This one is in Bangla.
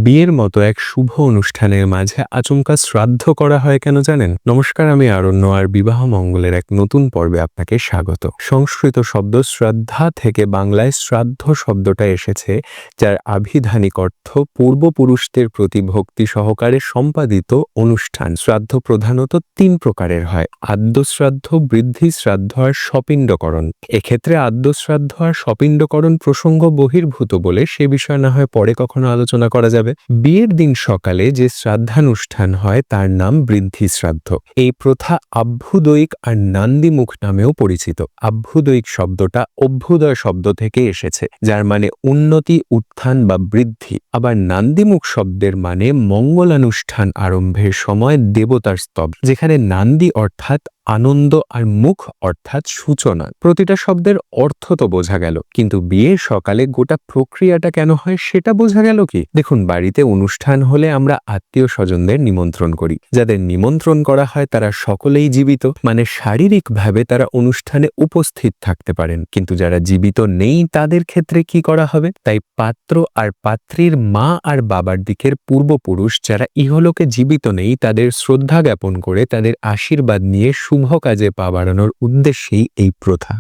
বিয়ের মতো এক শুভ অনুষ্ঠানের মাঝে আচমকা শ্রাদ্ধ করা হয় কেন জানেন? নমস্কার, আমি আরণ্য, আর বিবাহ মঙ্গলের এক নতুন পর্বে আপনাকে স্বাগত। সংস্কৃত শব্দ শ্রদ্ধা থেকে বাংলায় শ্রাদ্ধ শব্দটা এসেছে, যার আভিধানিক অর্থ পূর্বপুরুষদের প্রতি ভক্তি সহকারে সম্পাদিত অনুষ্ঠান। শ্রাদ্ধ প্রধানত তিন প্রকারের হয়: আদ্য শ্রাদ্ধ, বৃদ্ধি শ্রাদ্ধ আর স্বপিণ্ডকরণ। এক্ষেত্রে আদ্য শ্রাদ্ধ আর স্বপিণ্ডকরণ প্রসঙ্গ বহির্ভূত বলে সে বিষয় না হয় পরে কখনো আলোচনা করা যাবে। বিয়ের দিন সকালে যে শ্রাদ্ধানুষ্ঠান হয় তার নাম বৃদ্ধি শ্রাদ্ধ। এই প্রথা আভ্যুদয়িক আর নান্দিমুখ নামেও পরিচিত। আভ্যুদয়িক শব্দটা অভ্যুদয় শব্দ থেকে এসেছে, যার মানে উন্নতি, উত্থান বা বৃদ্ধি। আবার নান্দিমুখ শব্দের মানে মঙ্গলানুষ্ঠান আরম্ভের সময় দেবতার স্তব, যেখানে নান্দি অর্থাৎ আনন্দ আর মুখ অর্থাৎ সূচনা। প্রতিটা শব্দের অর্থ তো বোঝা গেল, কিন্তু বিয়ের সকালে গোটা প্রক্রিয়াটা কেন হয় সেটা বোঝা গেল কি? দেখুন, বাড়িতে অনুষ্ঠান হলে আমরা আত্মীয় স্বজনদের নিমন্ত্রণ করি। যাদের নিমন্ত্রণ করা হয় তারা সকলেই জীবিত, মানে শারীরিকভাবে তারা অনুষ্ঠানে উপস্থিত থাকতে পারেন। কিন্তু যারা জীবিত নেই তাদের ক্ষেত্রে কি করা হবে? তাই পাত্র আর পাত্রীর মা আর বাবার দিকের পূর্বপুরুষ যারা ইহলোকে জীবিত নেই তাদের শ্রদ্ধা জ্ঞাপন করে তাদের আশীর্বাদ নিয়ে শুভ কাজে পা বাড়ানোর উদ্দেশ্যেই এই প্রথা।